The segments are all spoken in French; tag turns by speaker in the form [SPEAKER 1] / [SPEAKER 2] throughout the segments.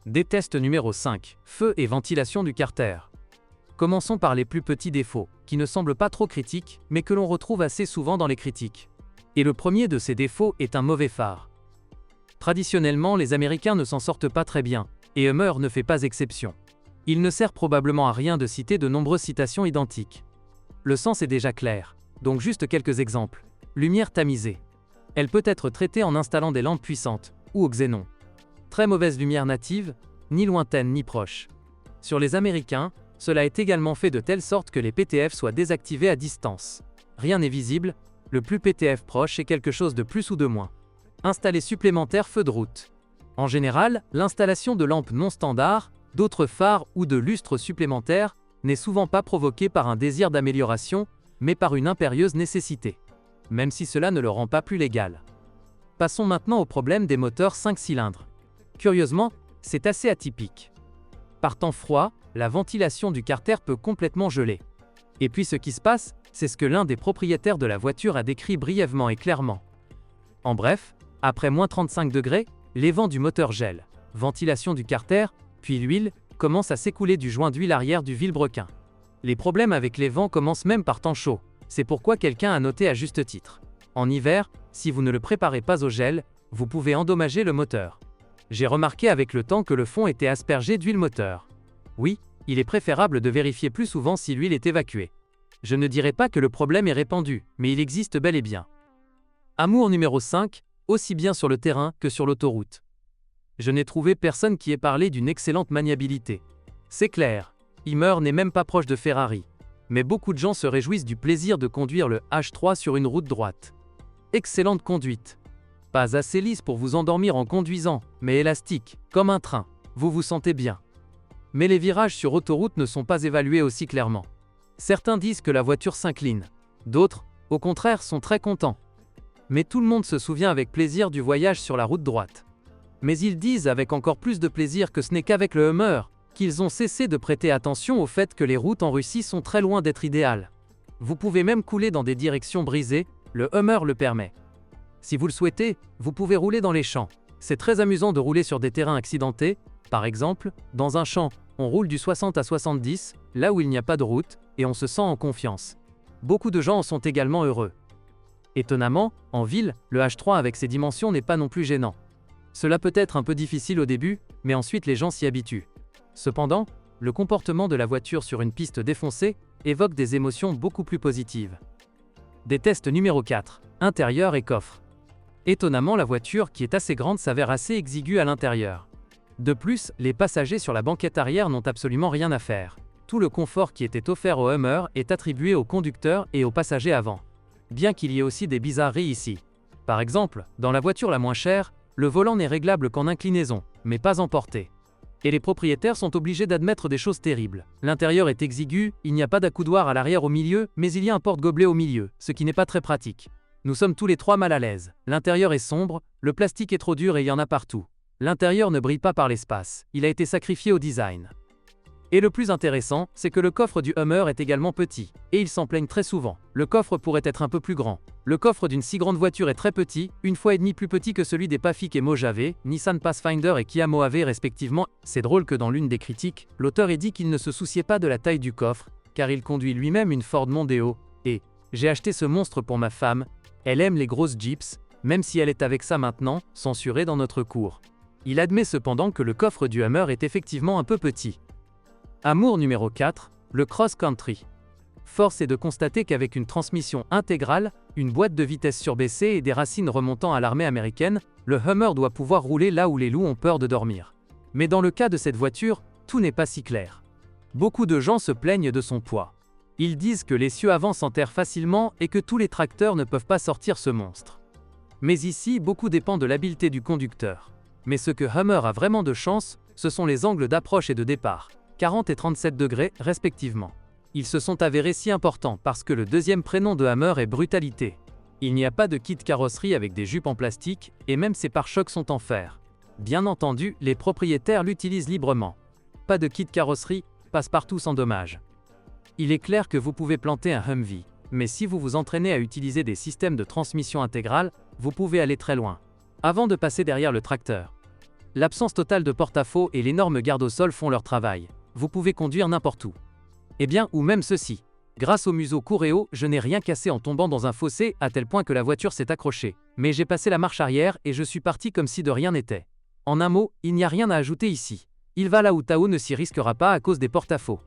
[SPEAKER 1] Des tests numéro 5, feu et ventilation du carter. Commençons par les plus petits défauts, qui ne semblent pas trop critiques, mais que l'on retrouve assez souvent dans les critiques. Et le premier de ces défauts est un mauvais phare. Traditionnellement, les Américains ne s'en sortent pas très bien, et Hummer ne fait pas exception. Il ne sert probablement à rien de citer de nombreuses citations identiques. Le sens est déjà clair, donc juste quelques exemples. Lumière tamisée. Elle peut être traitée en installant des lampes puissantes, ou au xénon. Très mauvaise lumière native, ni lointaine ni proche. Sur les Américains, cela est également fait de telle sorte que les PTF soient désactivés à distance. Rien n'est visible, le plus PTF proche est quelque chose de plus ou de moins. Installer supplémentaire feu de route. En général, l'installation de lampes non standards, d'autres phares ou de lustres supplémentaires n'est souvent pas provoquée par un désir d'amélioration, mais par une impérieuse nécessité. Même si cela ne le rend pas plus légal. Passons maintenant au problème des moteurs 5 cylindres. Curieusement, c'est assez atypique. Par temps froid, la ventilation du carter peut complètement geler. Et puis ce qui se passe, c'est ce que l'un des propriétaires de la voiture a décrit brièvement et clairement. En bref, après moins 35 degrés, les vents du moteur gèlent. Ventilation du carter, puis l'huile, commence à s'écouler du joint d'huile arrière du vilebrequin. Les problèmes avec les vents commencent même par temps chaud. C'est pourquoi quelqu'un a noté à juste titre. En hiver, si vous ne le préparez pas au gel, vous pouvez endommager le moteur. J'ai remarqué avec le temps que le fond était aspergé d'huile moteur. Oui, il est préférable de vérifier plus souvent si l'huile est évacuée. Je ne dirais pas que le problème est répandu, mais il existe bel et bien. Amour numéro 5, aussi bien sur le terrain que sur l'autoroute. Je n'ai trouvé personne qui ait parlé d'une excellente maniabilité. C'est clair, Hummer n'est même pas proche de Ferrari. Mais beaucoup de gens se réjouissent du plaisir de conduire le H3 sur une route droite. Excellente conduite. Pas assez lisse pour vous endormir en conduisant, mais élastique, comme un train. Vous vous sentez bien. Mais les virages sur autoroute ne sont pas évalués aussi clairement. Certains disent que la voiture s'incline. D'autres, au contraire, sont très contents. Mais tout le monde se souvient avec plaisir du voyage sur la route droite. Mais ils disent avec encore plus de plaisir que ce n'est qu'avec le Hummer qu'ils ont cessé de prêter attention au fait que les routes en Russie sont très loin d'être idéales. Vous pouvez même couler dans des directions brisées, le Hummer le permet. Si vous le souhaitez, vous pouvez rouler dans les champs. C'est très amusant de rouler sur des terrains accidentés. Par exemple, dans un champ, on roule du 60 à 70, là où il n'y a pas de route, et on se sent en confiance. Beaucoup de gens en sont également heureux. Étonnamment, en ville, le H3 avec ses dimensions n'est pas non plus gênant. Cela peut être un peu difficile au début, mais ensuite les gens s'y habituent. Cependant, le comportement de la voiture sur une piste défoncée évoque des émotions beaucoup plus positives. Des tests numéro 4, intérieur et coffre. Étonnamment, la voiture qui est assez grande s'avère assez exiguë à l'intérieur. De plus, les passagers sur la banquette arrière n'ont absolument rien à faire. Tout le confort qui était offert au Hummer est attribué au conducteur et aux passagers avant. Bien qu'il y ait aussi des bizarreries ici. Par exemple, dans la voiture la moins chère, le volant n'est réglable qu'en inclinaison, mais pas en portée. Et les propriétaires sont obligés d'admettre des choses terribles. L'intérieur est exigu, il n'y a pas d'accoudoir à l'arrière au milieu, mais il y a un porte-gobelet au milieu, ce qui n'est pas très pratique. Nous sommes tous les trois mal à l'aise. L'intérieur est sombre, le plastique est trop dur et il y en a partout. L'intérieur ne brille pas par l'espace, il a été sacrifié au design. Et le plus intéressant, c'est que le coffre du Hummer est également petit, et ils s'en plaignent très souvent. Le coffre pourrait être un peu plus grand. Le coffre d'une si grande voiture est très petit, 1,5 fois plus petit que celui des Pafic et Mojave, Nissan Pathfinder et Kia Mohave respectivement. C'est drôle que dans l'une des critiques, l'auteur ait dit qu'il ne se souciait pas de la taille du coffre, car il conduit lui-même une Ford Mondeo, et « J'ai acheté ce monstre pour ma femme, elle aime les grosses Jeeps, même si elle est avec ça maintenant, censuré dans notre cours. » Il admet cependant que le coffre du Hummer est effectivement un peu petit. Amour numéro 4, le cross-country. Force est de constater qu'avec une transmission intégrale, une boîte de vitesse surbaissée et des racines remontant à l'armée américaine, le Hummer doit pouvoir rouler là où les loups ont peur de dormir. Mais dans le cas de cette voiture, tout n'est pas si clair. Beaucoup de gens se plaignent de son poids. Ils disent que l'essieu avant s'enterre facilement et que tous les tracteurs ne peuvent pas sortir ce monstre. Mais ici, beaucoup dépend de l'habileté du conducteur. Mais ce que Hummer a vraiment de chance, ce sont les angles d'approche et de départ. 40 et 37 degrés, respectivement. Ils se sont avérés si importants parce que le deuxième prénom de Hummer est brutalité. Il n'y a pas de kit carrosserie avec des jupes en plastique, et même ses pare-chocs sont en fer. Bien entendu, les propriétaires l'utilisent librement. Pas de kit carrosserie, passe-partout sans dommage. Il est clair que vous pouvez planter un Humvee, mais si vous vous entraînez à utiliser des systèmes de transmission intégrale, vous pouvez aller très loin. Avant de passer derrière le tracteur. L'absence totale de porte-à-faux et l'énorme garde au sol font leur travail. Vous pouvez conduire n'importe où. Eh bien, ou même ceci. Grâce au museau court et haut, je n'ai rien cassé en tombant dans un fossé à tel point que la voiture s'est accrochée. Mais j'ai passé la marche arrière et je suis parti comme si de rien n'était. En un mot, il n'y a rien à ajouter ici. Il va là où Tao ne s'y risquera pas à cause des porte-à-faux.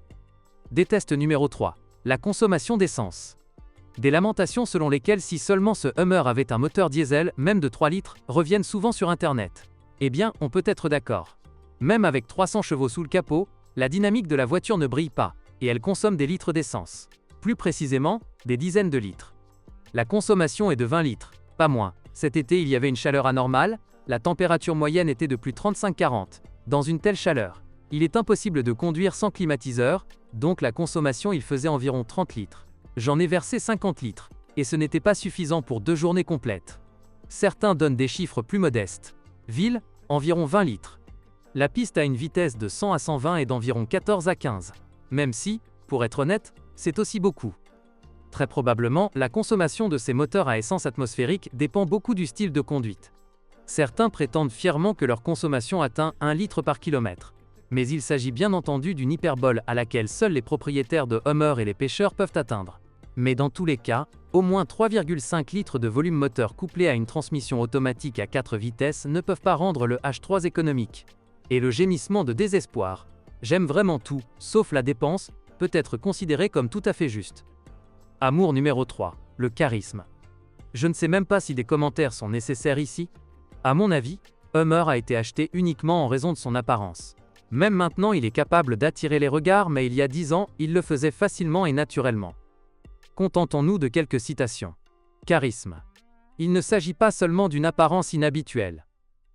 [SPEAKER 1] Des tests numéro 3. La consommation d'essence. Des lamentations selon lesquelles si seulement ce Hummer avait un moteur diesel, même de 3 litres, reviennent souvent sur Internet. Eh bien, on peut être d'accord. Même avec 300 chevaux sous le capot, la dynamique de la voiture ne brille pas, et elle consomme des litres d'essence. Plus précisément, des dizaines de litres. La consommation est de 20 litres, pas moins. Cet été, il y avait une chaleur anormale, la température moyenne était de plus 35-40. Dans une telle chaleur, il est impossible de conduire sans climatiseur, donc la consommation il faisait environ 30 litres. J'en ai versé 50 litres, et ce n'était pas suffisant pour 2 journées complètes. Certains donnent des chiffres plus modestes. Ville, environ 20 litres. La piste a une vitesse de 100 à 120 et d'environ 14 à 15. Même si, pour être honnête, c'est aussi beaucoup. Très probablement, la consommation de ces moteurs à essence atmosphérique dépend beaucoup du style de conduite. Certains prétendent fièrement que leur consommation atteint 1 litre par kilomètre. Mais il s'agit bien entendu d'une hyperbole à laquelle seuls les propriétaires de Hummer et les pêcheurs peuvent atteindre. Mais dans tous les cas, au moins 3,5 litres de volume moteur couplé à une transmission automatique à 4 vitesses ne peuvent pas rendre le H3 économique. Et le gémissement de désespoir « J'aime vraiment tout, sauf la dépense » peut être considéré comme tout à fait juste. Amour numéro 3. Le charisme. Je ne sais même pas si des commentaires sont nécessaires ici. À mon avis, Hummer a été acheté uniquement en raison de son apparence. Même maintenant, il est capable d'attirer les regards, mais il y a 10 ans, il le faisait facilement et naturellement. Contentons-nous de quelques citations. Charisme. Il ne s'agit pas seulement d'une apparence inhabituelle.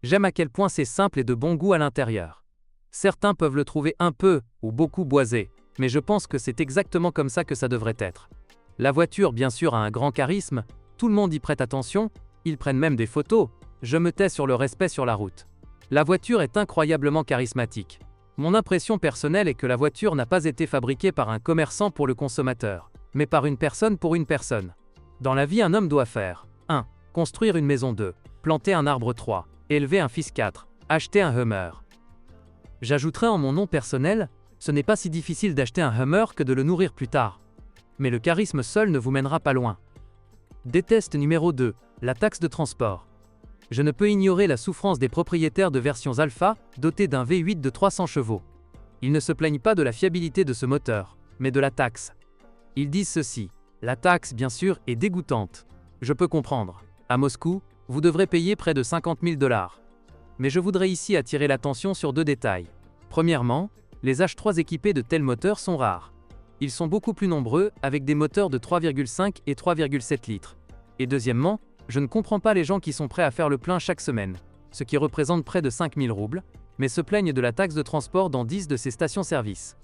[SPEAKER 1] J'aime à quel point c'est simple et de bon goût à l'intérieur. Certains peuvent le trouver un peu, ou beaucoup boisé, mais je pense que c'est exactement comme ça que ça devrait être. La voiture, bien sûr, a un grand charisme, tout le monde y prête attention, ils prennent même des photos, je me tais sur le respect sur la route. La voiture est incroyablement charismatique. Mon impression personnelle est que la voiture n'a pas été fabriquée par un commerçant pour le consommateur, mais par une personne pour une personne. Dans la vie, un homme doit faire 1. Construire une maison 2. Planter un arbre 3. Élever un fils 4. Acheter un Hummer. J'ajouterai en mon nom personnel, ce n'est pas si difficile d'acheter un Hummer que de le nourrir plus tard. Mais le charisme seul ne vous mènera pas loin. Des tests numéro 2. La taxe de transport. Je ne peux ignorer la souffrance des propriétaires de versions alpha, dotés d'un V8 de 300 chevaux. Ils ne se plaignent pas de la fiabilité de ce moteur, mais de la taxe. Ils disent ceci. La taxe, bien sûr, est dégoûtante. Je peux comprendre. À Moscou, vous devrez payer près de 50 000 $. Mais je voudrais ici attirer l'attention sur 2 détails. Premièrement, les H3 équipés de tels moteurs sont rares. Ils sont beaucoup plus nombreux, avec des moteurs de 3,5 et 3,7 litres. Et deuxièmement, je ne comprends pas les gens qui sont prêts à faire le plein chaque semaine, ce qui représente près de 5 000 roubles, mais se plaignent de la taxe de transport dans 10 de ces stations-service.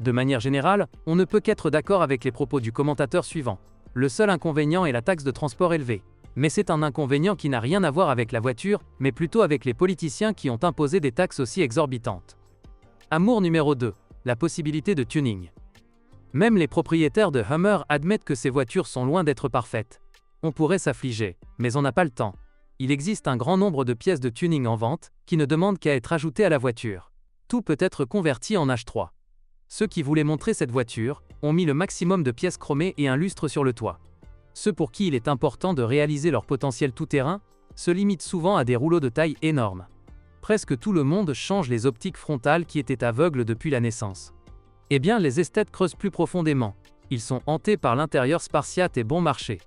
[SPEAKER 1] De manière générale, on ne peut qu'être d'accord avec les propos du commentateur suivant. Le seul inconvénient est la taxe de transport élevée. Mais c'est un inconvénient qui n'a rien à voir avec la voiture, mais plutôt avec les politiciens qui ont imposé des taxes aussi exorbitantes. Amour numéro 2. La possibilité de tuning. Même les propriétaires de Hummer admettent que ces voitures sont loin d'être parfaites. On pourrait s'affliger, mais on n'a pas le temps. Il existe un grand nombre de pièces de tuning en vente, qui ne demandent qu'à être ajoutées à la voiture. Tout peut être converti en H3. Ceux qui voulaient montrer cette voiture, ont mis le maximum de pièces chromées et un lustre sur le toit. Ceux pour qui il est important de réaliser leur potentiel tout-terrain, se limitent souvent à des rouleaux de taille énorme. Presque tout le monde change les optiques frontales qui étaient aveugles depuis la naissance. Eh bien, les esthètes creusent plus profondément. Ils sont hantés par l'intérieur spartiate et bon marché.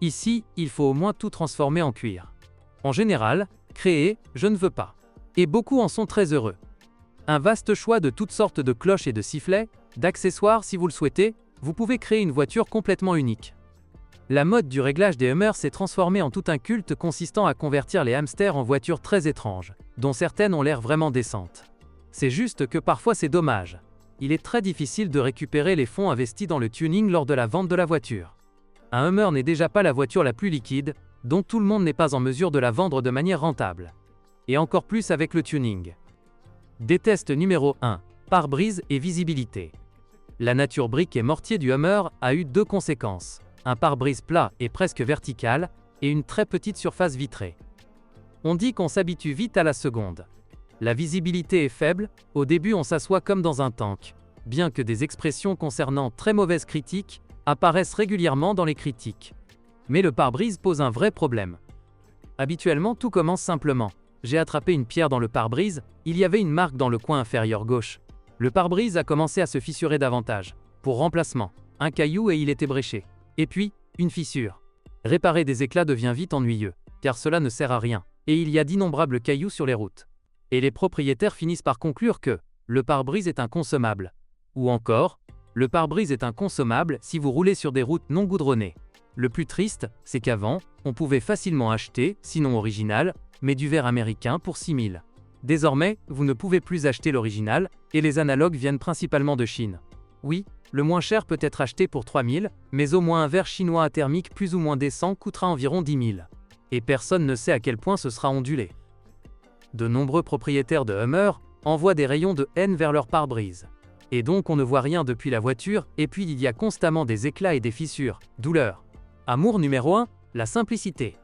[SPEAKER 1] Ici, il faut au moins tout transformer en cuir. En général, créer, je ne veux pas. Et beaucoup en sont très heureux. Un vaste choix de toutes sortes de cloches et de sifflets, d'accessoires si vous le souhaitez, vous pouvez créer une voiture complètement unique. La mode du réglage des Hummers s'est transformée en tout un culte consistant à convertir les hamsters en voitures très étranges, dont certaines ont l'air vraiment décentes. C'est juste que parfois c'est dommage. Il est très difficile de récupérer les fonds investis dans le tuning lors de la vente de la voiture. Un Hummer n'est déjà pas la voiture la plus liquide, donc tout le monde n'est pas en mesure de la vendre de manière rentable. Et encore plus avec le tuning. Des tests numéro 1. Pare-brise et visibilité. La nature brique et mortier du Hummer a eu 2 conséquences. Un pare-brise plat et presque vertical, et une très petite surface vitrée. On dit qu'on s'habitue vite à la seconde. La visibilité est faible, au début on s'assoit comme dans un tank. Bien que des expressions concernant très mauvaise critique apparaissent régulièrement dans les critiques. Mais le pare-brise pose un vrai problème. Habituellement, tout commence simplement. J'ai attrapé une pierre dans le pare-brise, il y avait une marque dans le coin inférieur gauche. Le pare-brise a commencé à se fissurer davantage. Pour remplacement, un caillou et il était bréché. Et puis, une fissure. Réparer des éclats devient vite ennuyeux, car cela ne sert à rien, et il y a d'innombrables cailloux sur les routes. Et les propriétaires finissent par conclure que le pare-brise est inconsommable. Ou encore, le pare-brise est inconsommable si vous roulez sur des routes non goudronnées. Le plus triste, c'est qu'avant, on pouvait facilement acheter, sinon original, mais du verre américain pour 6 000. Désormais, vous ne pouvez plus acheter l'original, et les analogues viennent principalement de Chine. Oui, le moins cher peut être acheté pour 3 000, mais au moins un verre chinois athermique plus ou moins décent coûtera environ 10 000. Et personne ne sait à quel point ce sera ondulé. De nombreux propriétaires de Hummer envoient des rayons de haine vers leur pare-brise. Et donc on ne voit rien depuis la voiture, et puis il y a constamment des éclats et des fissures, douleur. Amour numéro 1, la simplicité.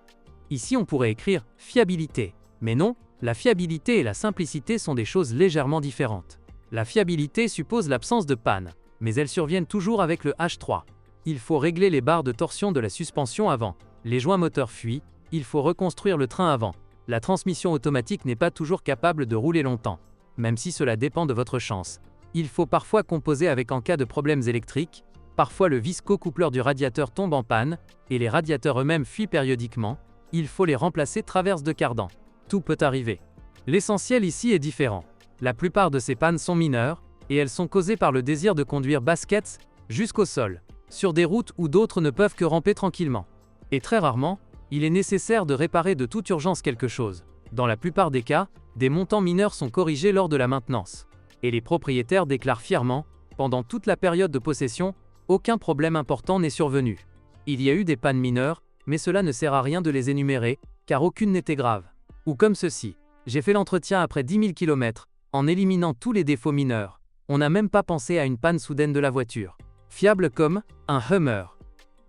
[SPEAKER 1] Ici on pourrait écrire fiabilité. Mais non, la fiabilité et la simplicité sont des choses légèrement différentes. La fiabilité suppose l'absence de panne, mais elles surviennent toujours avec le H3. Il faut régler les barres de torsion de la suspension avant. Les joints moteurs fuient, il faut reconstruire le train avant. La transmission automatique n'est pas toujours capable de rouler longtemps, même si cela dépend de votre chance. Il faut parfois composer avec en cas de problèmes électriques. Parfois le visco-coupleur du radiateur tombe en panne, et les radiateurs eux-mêmes fuient périodiquement. Il faut les remplacer traverse de cardan. Tout peut arriver. L'essentiel ici est différent. La plupart de ces pannes sont mineures, et elles sont causées par le désir de conduire baskets jusqu'au sol, sur des routes où d'autres ne peuvent que ramper tranquillement. Et très rarement, il est nécessaire de réparer de toute urgence quelque chose. Dans la plupart des cas, des montants mineurs sont corrigés lors de la maintenance. Et les propriétaires déclarent fièrement, pendant toute la période de possession, aucun problème important n'est survenu. Il y a eu des pannes mineures, mais cela ne sert à rien de les énumérer, car aucune n'était grave. Ou comme ceci, j'ai fait l'entretien après 10 000 km, en éliminant tous les défauts mineurs. On n'a même pas pensé à une panne soudaine de la voiture. Fiable comme un Hummer.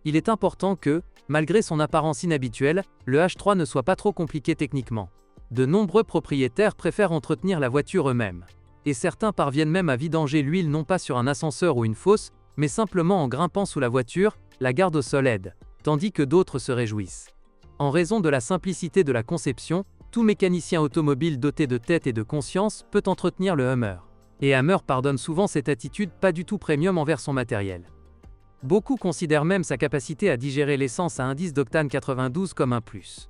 [SPEAKER 1] Il est important que, malgré son apparence inhabituelle, le H3 ne soit pas trop compliqué techniquement. De nombreux propriétaires préfèrent entretenir la voiture eux-mêmes. Et certains parviennent même à vidanger l'huile non pas sur un ascenseur ou une fosse, mais simplement en grimpant sous la voiture, la garde au sol aide, tandis que d'autres se réjouissent. En raison de la simplicité de la conception, tout mécanicien automobile doté de tête et de conscience peut entretenir le Hummer. Et Hummer pardonne souvent cette attitude pas du tout premium envers son matériel. Beaucoup considèrent même sa capacité à digérer l'essence à indice d'octane 92 comme un plus.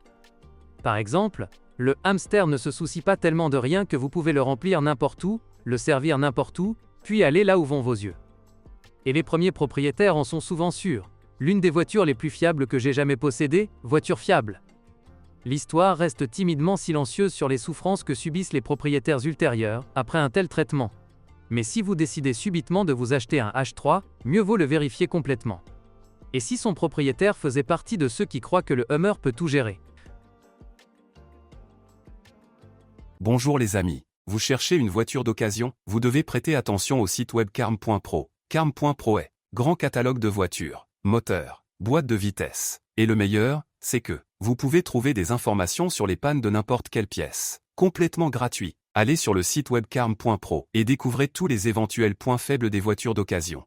[SPEAKER 1] Par exemple, le hamster ne se soucie pas tellement de rien que vous pouvez le remplir n'importe où, le servir n'importe où, puis aller là où vont vos yeux. Et les premiers propriétaires en sont souvent sûrs. L'une des voitures les plus fiables que j'ai jamais possédées, voiture fiable. L'histoire reste timidement silencieuse sur les souffrances que subissent les propriétaires ultérieurs après un tel traitement. Mais si vous décidez subitement de vous acheter un H3, mieux vaut le vérifier complètement. Et si son propriétaire faisait partie de ceux qui croient que le Hummer peut tout gérer?
[SPEAKER 2] Bonjour les amis. Vous cherchez une voiture d'occasion? Vous devez prêter attention au site web carm.pro. Carm.pro est grand catalogue de voitures, moteurs, boîtes de vitesse. Et le meilleur, c'est que vous pouvez trouver des informations sur les pannes de n'importe quelle pièce. Complètement gratuit. Allez sur le site web carm.pro et découvrez tous les éventuels points faibles des voitures d'occasion.